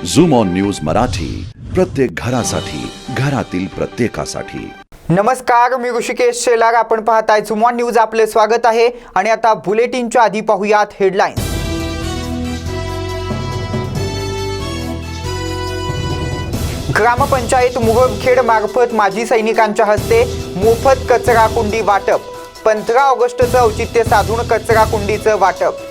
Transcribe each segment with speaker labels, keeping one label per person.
Speaker 1: Zoom on news Marathi, प्रत्येक घरासाठी, घरातील प्रत्येकासाठी।
Speaker 2: नमस्कार, मी ऋषिकेश शेलार, आपण पाहताय झूम ऑन न्यूज। आपले स्वागत आहे आणि आता बुलेटिनच्या आधी पाहूयात हेडलाईन्स। ग्रामपंचायत मुहबखेड मार्फत माजी सैनिकांच्या हस्ते मोफत कचरा कुंडी वाटप। 15 ऑगस्टचं औचित्य साधून कचरा कुंडीचं वाटप।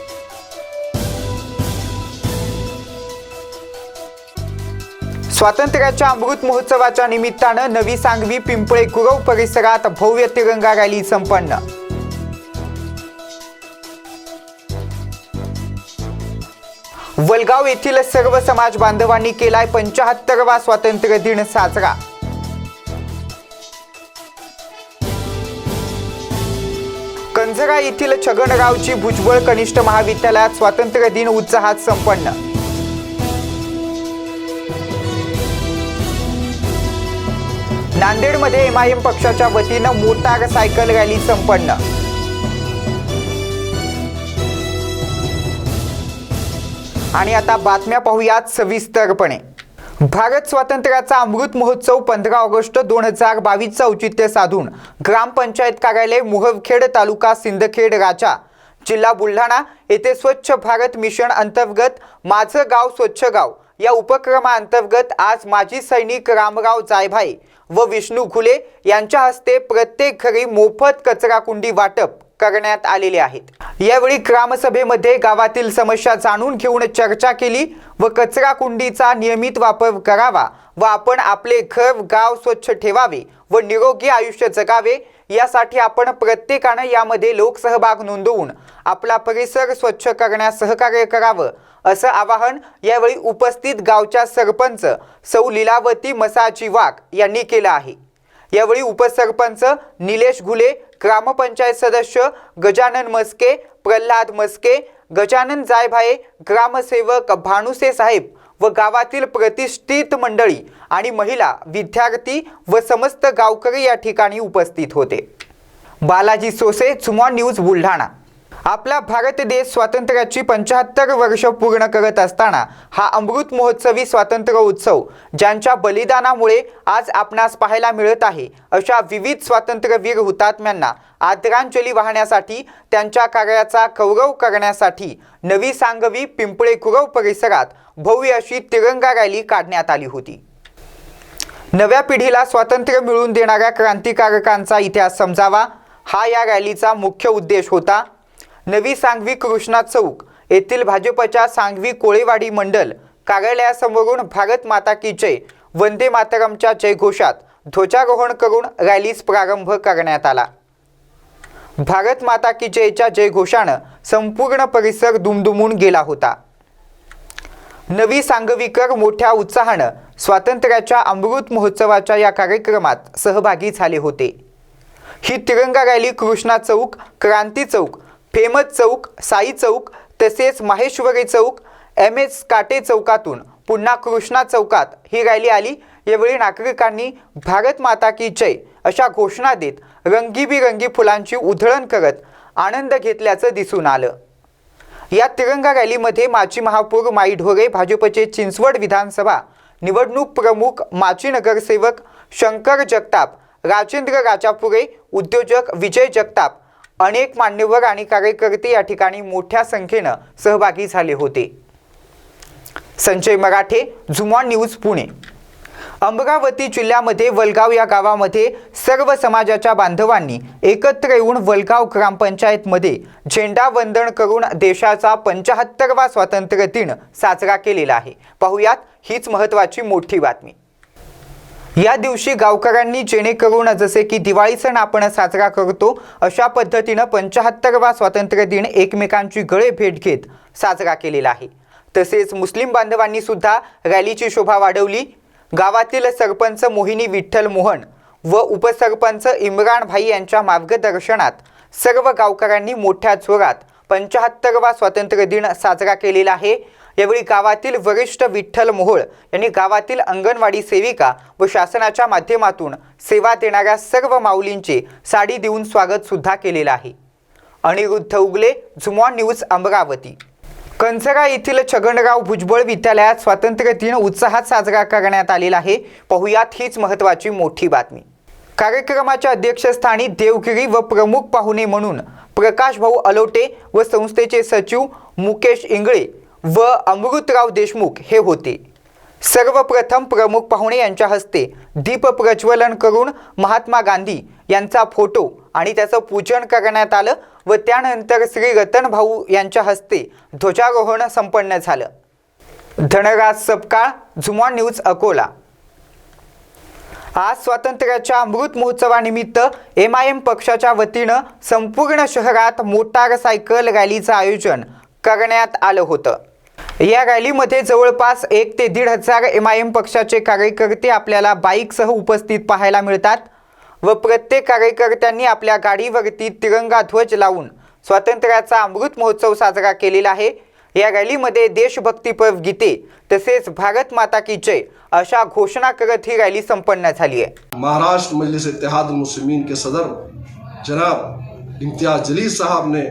Speaker 2: स्वातंत्र्याच्या अमृत महोत्सवाच्या निमित्तानं नवी सांगवी पिंपळे गुरव परिसरात भव्य तिरंगा रॅली संपन्न। वलगाव येथील सर्व समाज बांधवांनी केलाय 75वा स्वातंत्र्य दिन साजरा। कंजरा येथील छगनरावजी भुजबळ कनिष्ठ महाविद्यालयात स्वातंत्र्य दिन उत्साहात संपन्न। नांदेडमध्ये एमआयएम पक्षाच्या वतीनं मोटारसायकल रॅली संपन्न। आणि आता बातम्या पाहूयात सविस्तरपणे। भारत स्वातंत्र्याचा अमृत महोत्सव 15 ऑगस्ट 2022 औचित्य साधून ग्रामपंचायत कार्यालय मुहबखेड, तालुका सिंदखेड राजा, जिल्हा बुलढाणा येथे स्वच्छ भारत मिशन अंतर्गत माझं गाव स्वच्छ गाव या उपक्रमाअंतर्गत आज माजी सैनिक रामराव जायभाये व विष्णू घुले यांच्या हस्ते प्रत्येक घरी मोफत कचरा कुंडी वाटप करण्यात आलेले आहेत। यावेळी ग्रामसभेमध्ये गावातील समस्या जाणून घेऊन चर्चा केली व कचरा कुंडीचा नियमित वापर करावा व आपण आपले घर गाव स्वच्छ ठेवावे व निरोगी आयुष्य जगावे यासाठी आपण प्रत्येकाने यामध्ये लोकसहभाग नोंदवून आपला परिसर स्वच्छ करण्यास सहकार्य करावं असं आवाहन यावेळी उपस्थित गावच्या सरपंच सौ लीलावती मसाजी वाघ यांनी केलं आहे। यावेळी उपसरपंच निलेश घुले, ग्रामपंचायत सदस्य गजानन मस्के, प्रल्हाद मस्के, गजानन जायभाये, ग्रामसेवक भानुसे साहेब व गावातील प्रतिष्ठित मंडळी आणि महिला, विद्यार्थी व समस्त गावकरी या ठिकाणी उपस्थित होते। Balaji Sose, zoom on news, Buldhana. आपला भारत देश स्वातंत्र्याची 75 वर्ष पूर्ण करत असताना हा अमृत महोत्सवी स्वातंत्र्य उत्सव ज्यांच्या बलिदानामुळे आज आपणास पाहायला मिळत आहे अशा विविध स्वातंत्र्यवीर हुतात्म्यांना आदरांजली वाहण्यासाठी, त्यांच्या कार्याचा गौरव करण्यासाठी नवी सांगवी पिंपळे गुरव परिसरात भव्य अशी तिरंगा रॅली काढण्यात आली होती। नव्या पिढीला स्वातंत्र्य मिळवून देणाऱ्या क्रांतिकारकांचा इतिहास समजावा हा या रॅलीचा मुख्य उद्देश होता। नवी सांगवी कृष्णा चौक येथील भाजपच्या सांगवी कोळेवाडी मंडल कार्यालयासमोरून भारत माता की जय, वंदे मातरमच्या जयघोषात ध्वजारोहण करून रॅलीस प्रारंभ करण्यात आला। भारत माता की जयच्या जयघोषानं संपूर्ण परिसर दुमदुमून गेला होता। नवी सांगवीकर मोठ्या उत्साहानं स्वातंत्र्याच्या अमृत महोत्सवाच्या या कार्यक्रमात सहभागी झाले होते। ही तिरंगा रॅली कृष्णा चौक, क्रांती चौक, फेमस चौक, साई चौक तसेच माहेश्वरी चौक, MS काटे चौकातून पुन्हा कृष्णा चौकात ही रॅली आली। यावेळी नागरिकांनी भारत माता की जय अशा घोषणा देत रंगीबिरंगी फुलांची उधळण करत आनंद घेतल्याचं दिसून आलं। या तिरंगा रॅलीमध्ये माजी महापौर माई ढोरे, भाजपचे चिंचवड विधानसभा निवडणूक प्रमुख माजी नगरसेवक शंकर जगताप, राजेंद्र राजापुरे, उद्योजक विजय जगताप, अनेक मान्यवर आणि कार्यकर्ते या ठिकाणी मोठ्या संख्येने सहभागी झाले होते। Sanjay Marathe, zoom on news, Pune. Amravati जिल्ह्यामध्ये वलगाव या गावामध्ये सर्व समाजाच्या बांधवांनी एकत्र येऊन वलगाव ग्रामपंचायतमध्ये झेंडा वंदन करून देशाचा 75वा स्वातंत्र्य दिन साजरा केलेला आहे। पाहुयात हीच महत्त्वाची मोठी बातमी। या दिवशी गावकऱ्यांनी जेणेकरून जसे की दिवाळी सण आपण साजरा करतो अशा पद्धतीने 75वा स्वातंत्र्य दिन एकमेकांची गळे भेट घेत साजरा केलेला आहे। तसेच मुस्लिम बांधवांनी सुद्धा रॅलीची शोभा वाढवली। गावातील सरपंच मोहिनी विठ्ठल मोहन व उपसरपंच इम्रान भाई यांच्या मार्गदर्शनात सर्व गावकऱ्यांनी मोठ्या जोरात 75वा स्वातंत्र्य दिन साजरा केलेला आहे। यावेळी गावातील वरिष्ठ विठ्ठल मोहोळ यांनी गावातील अंगणवाडी सेविका व शासनाच्या माध्यमातून सेवा देणाऱ्या सर्व माऊलींचे साडी देऊन स्वागत सुद्धा केलेले आहे। अनिरुद्ध उगले, झूम ऑन न्यूज, अमरावती। कंचरा येथील छगनराव भुजबळ विद्यालयात स्वातंत्र्य दिन उत्साहात साजरा करण्यात आलेला आहे। पाहुयात हीच महत्त्वाची मोठी बातमी। कार्यक्रमाच्या अध्यक्षस्थानी देवगिरी व प्रमुख पाहुणे म्हणून प्रकाश भाऊ अलोटे व संस्थेचे सचिव मुकेश इंगळे व अमृतराव देशमुख हे होते। सर्वप्रथम प्रमुख पाहुणे यांच्या हस्ते दीप प्रज्वलन करून महात्मा गांधी यांचा फोटो आणि त्याचं पूजन करण्यात आलं व त्यानंतर श्री रतन भाऊ यांच्या हस्ते ध्वजारोहण संपन्न झालं। धनराज सपकाळ, झुमॉन न्यूज, अकोला। आज स्वातंत्र्याच्या अमृत महोत्सवानिमित्त MIM पक्षाच्या वतीनं संपूर्ण शहरात मोटारसायकल रॅलीचं आयोजन करण्यात आलं होतं। या रॅलीमध्ये जवळपास 1 ते 1.5 हजार MIM पक्षाचे कार्यकर्ते आपल्याला बाईकसह उपस्थित पाहायला मिळतात व प्रत्येक कार्यकर्त्यांनी आपल्या गाडीवरती तिरंगा ध्वज लावून स्वातंत्र्याचा अमृत महोत्सव साजरा केलेला आहे। या रॅलीमध्ये देशभक्तीपर गीते तसेच भारत माता की जय अशा घोषणा करत ही रॅली संपन्न झाली आहे।
Speaker 3: महाराष्ट्र मजलिस इत्तेहाद मुस्लिमीन के सदर जनाब इम्तियाज जलील साहब ने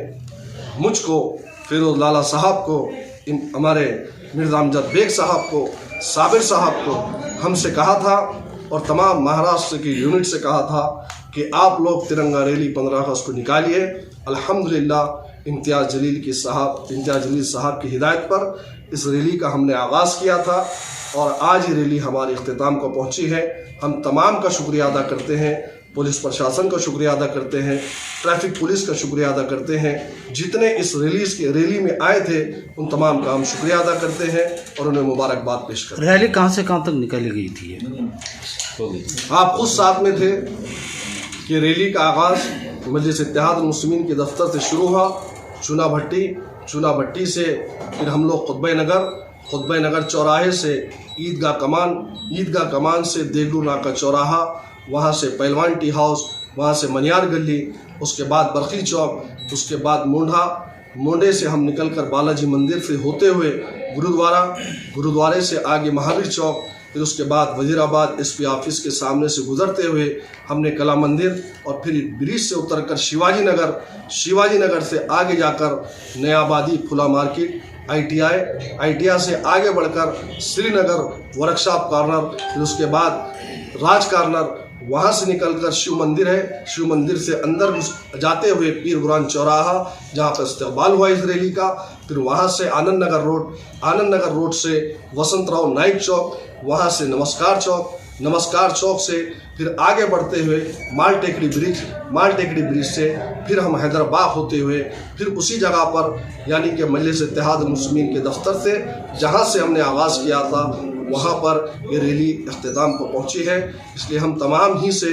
Speaker 3: मुझको, फिरोज लाला साहब को, हमारे मिर्ज़ा अमजद बेग साहब को, साबिर साहब को हमसे कहा था और तमाम महाराष्ट्र की यूनिट से कहा था कि आप लोग तिरंगा रैली 15 अगस्त को निकालिए। अल्हम्दुलिल्लाह इम्तियाज जलील साहब की हिदायत पर इस रैली का हमने आगाज़ किया था और आज ये रैली हमारे इख्तिताम को पहुंची है। हम तमाम का शुक्रिया अदा करते हैं, पुलिस प्रशासन का शुक्रिया अदा करते हैं, ट्रैफिक पुलिस का शुक्रिया अदा करते हैं। जितने इस रैली में आए थे उन तमाम का हम शुक्रिया अदा करते हैं और उन्हें मुबारकबाद पेश करते हैं।
Speaker 4: रैली कहाँ से कहाँ तक निकाली गई थी?
Speaker 3: आप उस साथ में थे कि रैली का आगाज़ मजलिस इत्तेहाद मुस्लिमीन के दफ्तर से शुरू हुआ, चूना भट्टी से फिर हम लोग खुतबा नगर चौराहे से ईदगाह कमान से देगलू नाका चौराहा, वहाँ से पहलवान टी हाउस, वहाँ से मनियार गली, उसके बाद बरखी चौक, उसके बाद मोंडे से हम निकलकर बालाजी मंदिर फिर होते हुए गुरुद्वारे से आगे महावीर चौक, फिर उसके बाद वजीराबाद SP ऑफिस के सामने से गुजरते हुए हमने कला मंदिर और फिर ब्रिज से उतरकर शिवाजी नगर से आगे जाकर नयाबादी फुला मार्केट, ITI से आगे बढ़कर श्रीनगर वर्कशॉप कॉर्नर, फिर उसके बाद राज कॉर्नर, वहाँ से निकलकर शिव मंदिर है, शिव मंदिर से अंदर जाते हुए पीर बुरान चौराहा जहाँ पर इस्तेमाल हुआ इस रैली का, फिर वहाँ से आनंद नगर रोड से वसंतराव नाइक चौक, वहाँ से नमस्कार चौक से फिर आगे बढ़ते हुए माल टेकड़ी ब्रिज से फिर हम हैदराबाद होते हुए फिर उसी जगह पर यानी कि मजलिस इत्तेहाद मुस्लिमीन के दफ्तर से जहाँ से हमने आगाज़ किया था वहाँ पर ये रैली इख्तिताम को पहुंची है। इसलिए हम तमाम ही से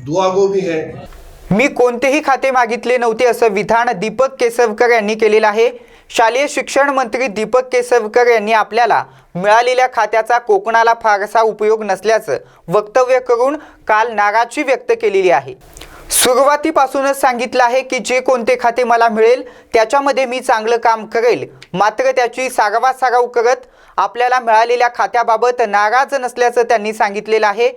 Speaker 3: दुआगो भी हैं।
Speaker 2: मी कोणतेही खाते मागितले नव्हते असं विधान दीपक केसरकर यांनी केलेलं आहे। शालेय शिक्षण मंत्री दीपक केसरकर यांनी आपल्याला मिळालेल्या खात्याचा कोकणाला फारसा उपयोग नसल्याचं वक्तव्य करून काल नाराजी व्यक्त केलेली आहे। सुरुवातीपासूनच सांगितलं आहे की जे कोणते खाते मला मिळेल त्याच्यामध्ये मी चांगलं काम करेल, मात्र त्याची सारवासारव करत आपल्याला मिळालेल्या खात्याबाबत नाराज नसल्याचं त्यांनी सांगितलेलं आहे।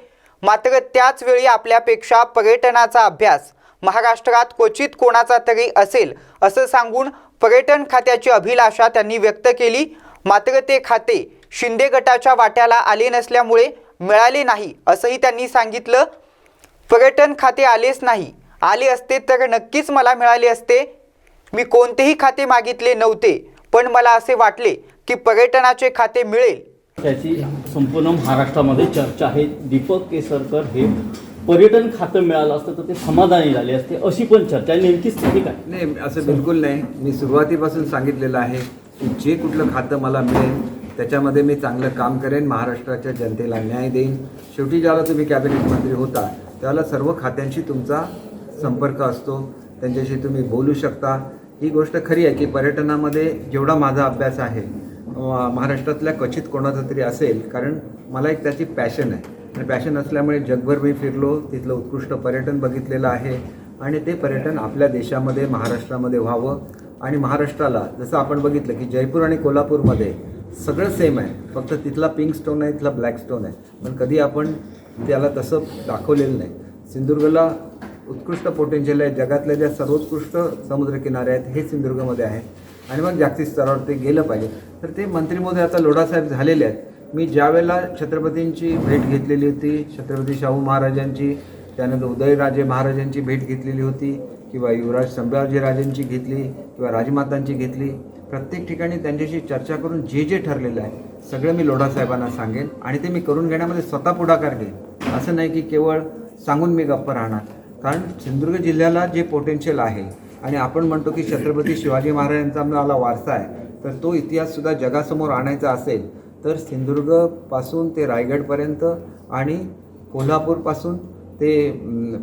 Speaker 2: मात्र त्याच वेळी आपल्यापेक्षा पर्यटनाचा अभ्यास महाराष्ट्रात क्वचित कोणाचा तरी असेल असं सांगून पर्यटन खात्याची अभिलाषा त्यांनी व्यक्त केली। मात्र ते खाते शिंदे गटाच्या वाट्याला आले नसल्यामुळे मिळाले नाही असंही त्यांनी सांगितलं। पर्यटन खाते आलेच नाही, आले असते तर नक्कीच मला मिळाले असते। मी कोणतेही खाते मागितले नव्हते, पण मला असे वाटले की पर्यटनाचे खाते मिळेल।
Speaker 5: त्याची संपूर्ण महाराष्ट्रामध्ये चर्चा आहे। दीपक केसरकर हे पर्यटन खातं मिळालं असतं तर ते समाधानी झाले असते अशी पण चर्चा आहे। नेमकी स्थिती काय?
Speaker 6: नाही, असं बिलकुल नाही। मी सुरुवातीपासून सांगितलेलं आहे की जे कुठलं खातं मला मिळेल त्याच्यामध्ये मी चांगलं काम करेन, महाराष्ट्राच्या जनतेला न्याय देईन। शेवटी ज्याला तुम्ही कॅबिनेट मंत्री होता त्याला सर्व खात्यांशी तुमचा संपर्क असतो, त्यांच्याशी तुम्ही बोलू शकता। ही गोष्ट खरी आहे की पर्यटनामध्ये जेवढा माझा अभ्यास आहे महाराष्ट्रातल्या क्वचित कोणाचा तरी असेल, कारण मला एक त्याची पॅशन आहे आणि पॅशन असल्यामुळे जगभर मी फिरलो, तिथलं उत्कृष्ट पर्यटन बघितलेलं आहे आणि ते पर्यटन आपल्या देशामध्ये महाराष्ट्रामध्ये व्हावं। आणि महाराष्ट्राला जसं आपण बघितलं की जयपूर आणि कोल्हापूरमध्ये सगळं सेम आहे, फक्त तिथला पिंक स्टोन आहे, इथला ब्लॅक स्टोन आहे, पण कधी आपण त्याला तसं दाखवलेलं नाही। सिंधुदुर्गला उत्कृष्ट पोटेन्शियल आहे, जगातल्या ज्या सर्वोत्कृष्ट समुद्रकिनारे आहेत हे सिंधुदुर्गमध्ये आहे। आणि मग जागतिक स्तरावर ते गेलं पाहिजे. तर ते मंत्री महोदय आता लोढासाहेब झालेले आहेत. मी ज्यावेळेला छत्रपतींची भेट घेतलेली होती, छत्रपती शाहू महाराजांची, त्यानंतर उदयराजे महाराजांची भेट घेतलेली होती, किंवा युवराज संभाजीराजांची घेतली, किंवा राजमातांची घेतली, प्रत्येक ठिकाणी त्यांच्याशी चर्चा करून जे जे ठरलेलं आहे सगळं मी लोढासाहेबांना सांगेन आणि ते मी करून घेण्यामध्ये स्वतः पुढाकार घेईन. असं नाही की केवळ सांगून मी गप्प राहणार. कारण सिंधुदुर्ग जिल्ह्याला जे पोटेन्शियल आहे आणि आपण म्हणतो की छत्रपती शिवाजी महाराजांचा आम्हाला वारसा आहे, तर तो इतिहाससुद्धा जगासमोर आणायचा असेल तर सिंधुदुर्गपासून ते रायगडपर्यंत आणि कोल्हापूरपासून ते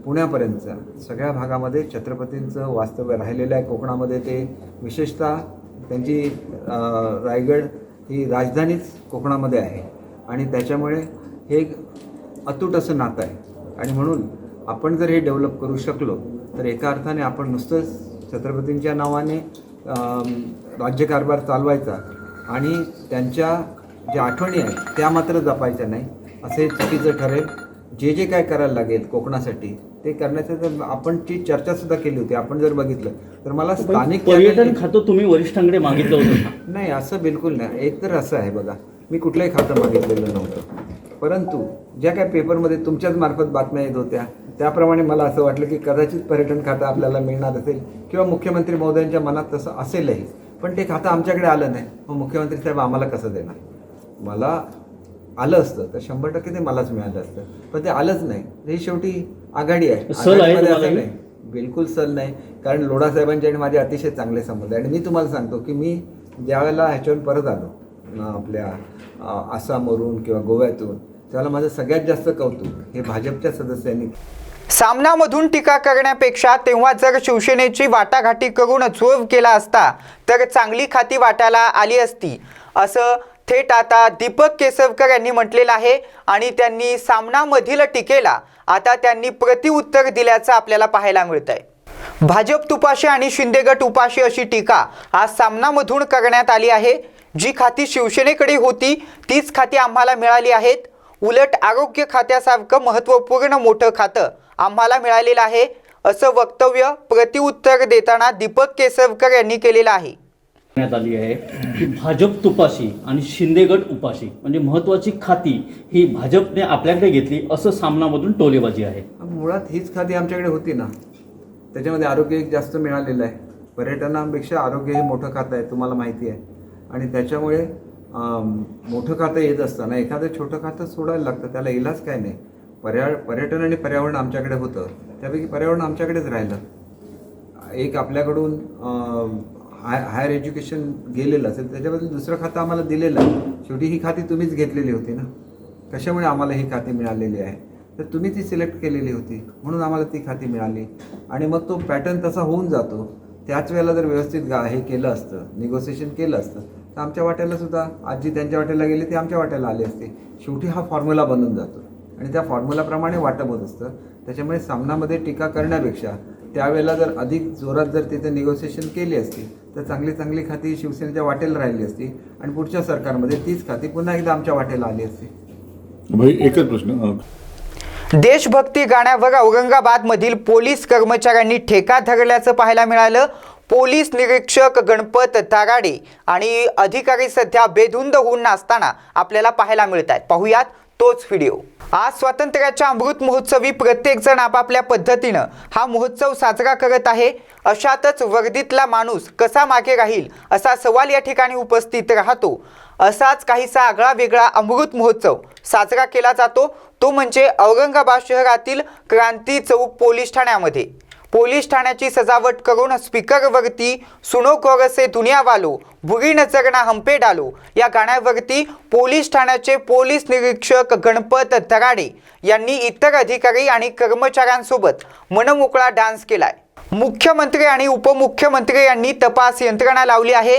Speaker 6: पुण्यापर्यंतच्या सगळ्या भागामध्ये छत्रपतींचं वास्तव्य राहिलेलं आहे. कोकणामध्ये ते विशेषतः त्यांची रायगड ही राजधानीच कोकणामध्ये आहे आणि त्याच्यामुळे हे एक अतूट असं नातं आहे. आणि म्हणून आपण जर हे डेव्हलप करू शकलो तर एका अर्थाने आपण नुसतंच छत्रपतींच्या नावाने राज्यकारभार चालवायचा आणि त्यांच्या ज्या आठवणी आहेत त्या मात्र जपायच्या नाही, असं हे चुकीचं ठरेल. जे जे काय करायला लागेल कोकणासाठी ते करण्याचं तर आपण ती चर्चासुद्धा केली होती. आपण जर बघितलं तर मला स्थानिक
Speaker 5: पर्यटन खातं तुम्ही वरिष्ठांकडे मागितलं होतं?
Speaker 6: नाही, असं बिलकुल नाही. एक तर असं आहे बघा, मी कुठलंही खातं मागितलेलं नव्हतं, परंतु ज्या काय पेपरमध्ये तुमच्याच मार्फत बातम्या येत होत्या त्याप्रमाणे मला असं वाटलं की कदाचित पर्यटन खातं आपल्याला मिळणार असेल किंवा मुख्यमंत्री महोदयांच्या मनात तसं असेलही, पण ते खातं आमच्याकडे आलं नाही. मग मुख्यमंत्री साहेब आम्हाला कसं देणार? मला आलं असतं तर 100% ते मलाच मिळालं असतं, पण ते आलंच नाही. ही शेवटी आघाडी आहे.
Speaker 5: सल आहे
Speaker 6: आघाडीमध्ये असं
Speaker 5: तुम्हाला?
Speaker 6: नाही, बिलकुल सल नाही. कारण लोढासाहेबांचे आणि माझे अतिशय चांगले संबंध आहे. आणि मी तुम्हाला सांगतो की मी ज्यावेळेला ह्याच्यावरून परत आलो आपल्या आसामवरून किंवा गोव्यातून, त्याला माझं सगळ्यात जास्त कौतुक हे भाजपच्या सदस्यांनी.
Speaker 2: सामनामधून टीका करण्यापेक्षा तेव्हा जर शिवसेनेची वाटाघाटी करून जोर केला असता तर चांगली खाती वाटायला आली असती, असं थेट आता दीपक केसरकर यांनी म्हटलेलं आहे. आणि त्यांनी सामनामधील टीकेला आता त्यांनी प्रतिउत्तर दिल्याचं आपल्याला पाहायला मिळत आहे. भाजप तुपाशी आणि शिंदे गट उपाशी अशी टीका आज सामनामधून करण्यात आली आहे. जी खाती शिवसेनेकडे होती तीच खाती आम्हाला मिळाली आहेत. उलट आरोग्य खात्यासारखं महत्त्वपूर्ण मोठं खातं आम्हाला मिळालेलं आहे, असं वक्तव्य प्रतिउत्तर देताना दीपक केसरकर यांनी केलेलं आहे.
Speaker 5: आली आहे की भाजप तुपाशी आणि शिंदे गट उपाशी, म्हणजे महत्वाची खाती ही भाजपने आपल्याकडे घेतली असं सामनामधून टोलेबाजी आहे.
Speaker 6: मुळात हीच खाती आमच्याकडे होती ना, त्याच्यामध्ये आरोग्य एक जास्त मिळालेलं आहे. पर्यटनापेक्षा आरोग्य हे मोठं खातं आहे, तुम्हाला माहिती आहे. आणि त्याच्यामुळे मोठं खातं येत असताना एखादं छोटं खातं सोडायला लागतं, त्याला इलाज काय नाही. पर्यटन आणि पर्यावरण आमच्याकडे होतं, त्यापैकी पर्यावरण आमच्याकडेच राहिलं. एक आपल्याकडून हायर एज्युकेशन गेलेलं असेल त्याच्याबद्दल दुसरं खातं आम्हाला दिलेलं आहे. शेवटी ही खाती तुम्हीच घेतलेली होती ना. कशामुळे आम्हाला ही खाती मिळालेली आहे? तर तुम्ही ती सिलेक्ट केलेली होती म्हणून आम्हाला ती खाती मिळाली. आणि मग तो पॅटर्न तसा होऊन जातो. त्याच वेळेला जर व्यवस्थित हे केलं असतं, निगोसिएशन केलं असतं, तर आमच्या वाट्याला सुद्धा आज जी त्यांच्या वाट्याला गेली ती आमच्या वाट्याला आली असते. शेवटी हा फॉर्म्युला बनून जातो आणि त्या फॉर्म्युलाप्रमाणे वाटप होत असतं. त्याच्यामुळे सामनामध्ये टीका करण्यापेक्षा त्यावेळेला जर अधिक जोरात जर तिथे निगोसिएशन केली असती तर चांगली चांगली खाती शिवसेनेच्या वाटेला राहिली असती आणि पुढच्या सरकारमध्ये तीच खाती पुन्हा एकदा आमच्या वाटेला आली असती.
Speaker 7: भाई एकच प्रश्न,
Speaker 2: देशभक्ती गाण्यावर औरंगाबादमधील पोलीस कर्मचाऱ्यांनी ठेका धरल्याचं पाहायला मिळालं. पोलीस निरीक्षक गणपत ताराडे आणि अधिकारी सध्या बेधुंद होऊन नाचताना आपल्याला पाहायला मिळत आहेत. पाहूयात तोच व्हिडिओ. आज स्वातंत्र्याच्या अमृत महोत्सवी प्रत्येक जण आपापल्या पद्धतीनं हा महोत्सव साजरा करत आहे. अशातच वर्दीतला माणूस कसा मागे राहील असा सवाल या ठिकाणी उपस्थित राहतो. असाच काहीसा आगळा वेगळा अमृत महोत्सव साजरा केला जातो, तो म्हणजे औरंगाबाद शहरातील क्रांती चौक पोलीस ठाण्यामध्ये. पोलीस ठाण्याची सजावट करून स्पीकरवरती सुनो कोरसे दुनिया वालो बुरी नजर ना हम पे डालो या गाण्यावरती पोलीस ठाण्याचे पोलीस निरीक्षक गणपत तराडे यांनी इतर अधिकारी आणि कर्मचाऱ्यांसोबत मनमोकळा डान्स केलाय. मुख्यमंत्री आणि उपमुख्यमंत्री यांनी तपास यंत्रणा लावली आहे,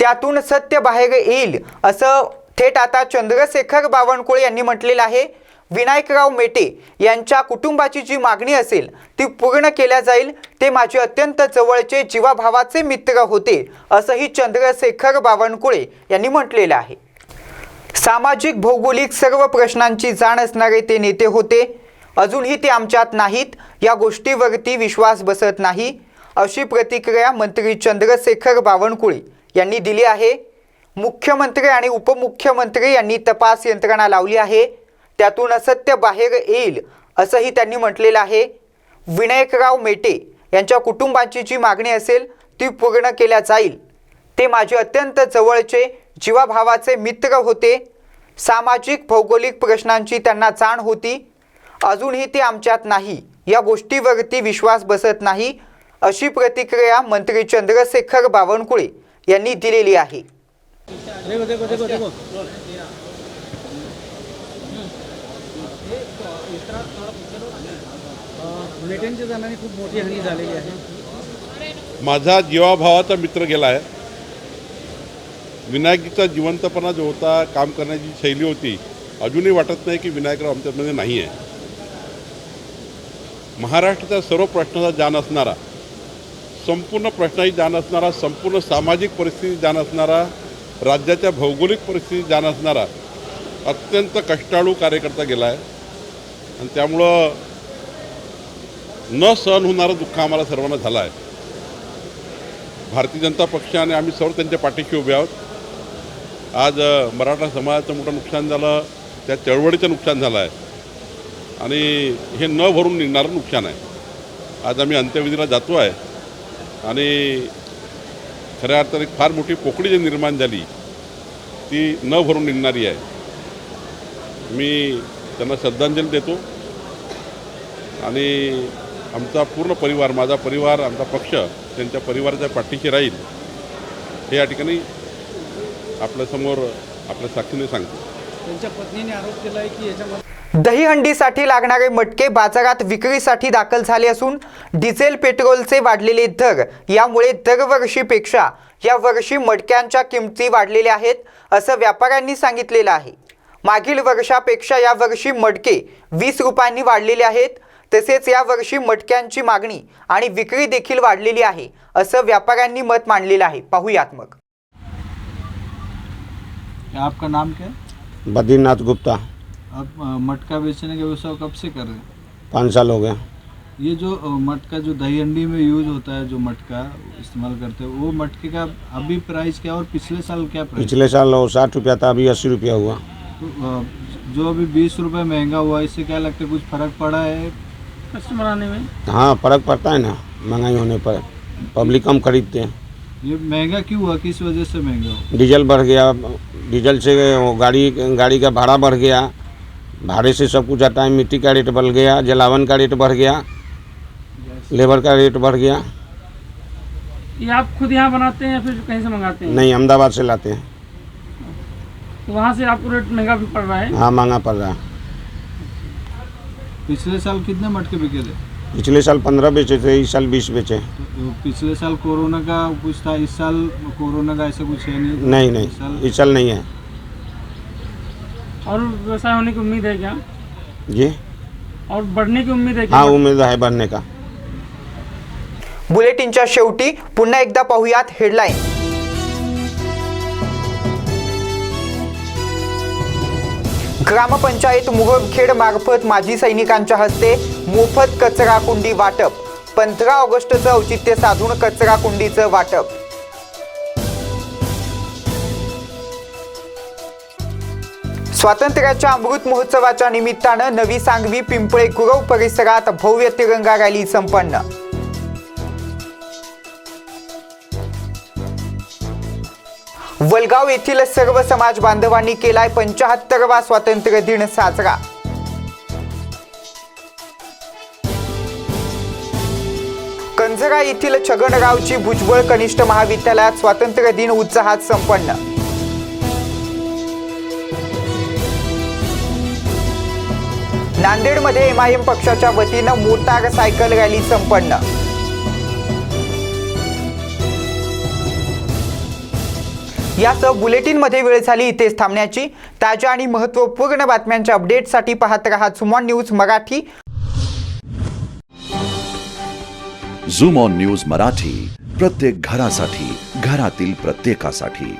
Speaker 2: त्यातून सत्य बाहेर येईल असं थेट आता चंद्रशेखर बावनकुळे यांनी म्हटलेलं आहे. विनायकराव मेटे यांच्या कुटुंबाची जी मागणी असेल ती पूर्ण केल्या जाईल. ते माझे अत्यंत जवळचे जीवाभावाचे मित्र होते असंही चंद्रशेखर बावनकुळे यांनी म्हटलेलं आहे. सामाजिक भौगोलिक सर्व प्रश्नांची जाण असणारे ते नेते होते. अजूनही ते आमच्यात नाहीत, या गोष्टीवरती विश्वास बसत नाही, अशी प्रतिक्रिया मंत्री चंद्रशेखर बावनकुळे यांनी दिली आहे। मुख्यमंत्री आणि उपमुख्यमंत्री यांनी तपास यंत्रणा लावली आहे, त्यातून सत्य बाहेर येईल असंही त्यांनी म्हटलेलं आहे। विनायकराव मेटे यांच्या कुटुंबाची जी मागणी असेल ती पूर्ण केल्या जाईल। ते माझे अत्यंत जवळचे जीवाभावाचे मित्र होते। सामाजिक भौगोलिक प्रश्नांची त्यांना जाण होती। अजूनही ते आमच्यात नाही, या गोष्टीवरती विश्वास बसत नाही, अशी प्रतिक्रिया मंत्री चंद्रशेखर बावनकुळे यांनी दिलेली आहे।
Speaker 8: नेत्यांच्या जणांनी खूप मोठी हानी झालेली आहे।
Speaker 9: माझा जीवाभावाचा मित्र गेला आहे। विनायकचा जिवंतपणा जो होता, काम करण्याची शैली होती, अजूनही वाटत नाही की विनायकराव आमच्यामध्ये नाही आहे। महाराष्ट्राच्या सर्व प्रश्नाचा जाण असणारा, संपूर्ण प्रश्नाची जाण असणारा, संपूर्ण सामाजिक परिस्थिती जाण असणारा, राज्याच्या भौगोलिक परिस्थिती जाण असणारा अत्यंत कष्टाळू कार्यकर्ता गेला आहे। आणि त्यामुळं न सहन होणारं दुःख आम्हाला सर्वांना झालं आहे। भारतीय जनता पक्षाने आम्ही सर्व त्यांच्या पाठीशी उभे आहोत। आज मराठा समाजाचं मोठं नुकसान झालं, त्या चळवळीचं नुकसान झालं आहे आणि हे न भरून निघणारं नुकसान आहे। आज आम्ही अंत्यविधीला जातो आहे आणि खऱ्या अर्थाने एक फार मोठी पोकळी जी निर्माण झाली ती न भरून निघणारी आहे। मी त्यांना श्रद्धांजली देतो आणि आमचा पूर्ण परिवार, माझा परिवार, आमचा पक्ष त्यांच्या परिवाराच्या पाठीशी राहील हे या ठिकाणी आपल्यासमोर आपल्या साक्षीने सांगतो।
Speaker 8: त्यांच्या पत्नीने आरोप केला आहे की याच्यामध्ये
Speaker 2: दहीहंडीसाठी लागणारे मटके बाजारात विक्रीसाठी दाखल झाले असून डिझेल पेट्रोलचे वाढलेले दर यामुळे दरवर्षीपेक्षा यावर्षी मटक्यांच्या किमती वाढलेल्या आहेत असं व्यापाऱ्यांनी सांगितलेलं आहे। मागील वर्षापेक्षा यावर्षी मटके 20 रुपयांनी वाढलेले आहेत। तसेच यावर्षी मटक्यांची मागणी आणि विक्री देखील वाढलेली आहे असं व्यापाऱ्यांनी मत मांडलेलं आहे। पाहूयात मग।
Speaker 8: आपका नाम क्या है?
Speaker 10: बद्रीनाथ गुप्ता।
Speaker 8: आप मटका बेचने के व्यवसाय कब से कर रहे हैं?
Speaker 10: 5 साल हो गए।
Speaker 8: ये जो मटका जो दही हंडी में यूज होता है, जो मटका इस्तेमाल करते हैं, वो मटके का अभी प्राइस क्या और पिछले साल क्या प्राइस?
Speaker 10: पिछले साल 60 रुपया था, अभी 80 रुपया हुआ।
Speaker 8: तो, जो अभी 20 रुपये महंगा हुआ, इससे क्या लगता है कुछ फर्क पड़ा है कस्टमर आने में?
Speaker 10: हाँ, फर्क पड़ता है ना, महंगाई होने पर पब्लिक कम खरीदते हैं।
Speaker 8: ये महंगा क्यों हुआ, किस वजह से महंगा हुआ?
Speaker 10: डीजल बढ़ गया, डीजल से गाड़ी का भाड़ा बढ़ गया, भाड़े से सब कुछ आता है। मिट्टी का रेट बढ़ गया, जलावन का रेट बढ़ गया, लेबर का रेट बढ़ गया।
Speaker 11: ये आप खुद यहाँ बनाते हैं या फिर कहीं से मंगाते हैं?
Speaker 10: नहीं, अहमदाबाद से लाते हैं।
Speaker 11: तो वहाँ से आपको रेट महंगा भी पड़ रहा है?
Speaker 10: हाँ, महंगा पड़ रहा है।
Speaker 8: पिछले साल कितने मटके बिके थे?
Speaker 10: पिछले साल 15 बेचे थे, इस साल 20 बेचे।
Speaker 8: तो पिछले साल कोरोना का कुछ था, इस साल कोरोना का ऐसा कुछ है नहीं?
Speaker 10: नहीं, इस साल नहीं है।
Speaker 11: और व्यवसाय होने की उम्मीद है क्या?
Speaker 10: जी
Speaker 11: और बढ़ने की उम्मीद है क्या?
Speaker 10: हाँ, उम्मीद है बढ़ने का।
Speaker 2: बुलेटिनच्या शेवटी पुन्हा एकदा पाहूयात हेडलाईन। ग्रामपंचायत मुहबखेड मार्फत माजी सैनिकांच्या हस्ते मोफत कचरा कुंडी वाटप। 15 ऑगस्टचं औचित्य साधून कचरा कुंडीचं वाटप। स्वातंत्र्याच्या अमृत महोत्सवाच्या निमित्तानं नवी सांगवी पिंपळे गुरव परिसरात भव्य तिरंगा रॅली संपन्न। वलगाव येथील सर्व समाज बांधवांनी केलाय 75वा स्वातंत्र्य दिन साजरा। कंझरा येथील छगनरावची भुजबळ कनिष्ठ महाविद्यालयात स्वातंत्र्य दिन उत्साहात संपन्न। नांदेडमध्ये MIM पक्षाच्या वतीनं मोटारसायकल रॅली संपन्न। यासह बुलेटिनमध्ये वेळ झाली इथेच थांबण्याची। ताज्या आणि महत्त्वपूर्ण बातम्यांच्या अपडेटसाठी पाहत रहा zoom news Marathi.
Speaker 1: Zoom on news Marathi, प्रत्येक घरासाठी, घरातील प्रत्येकासाठी।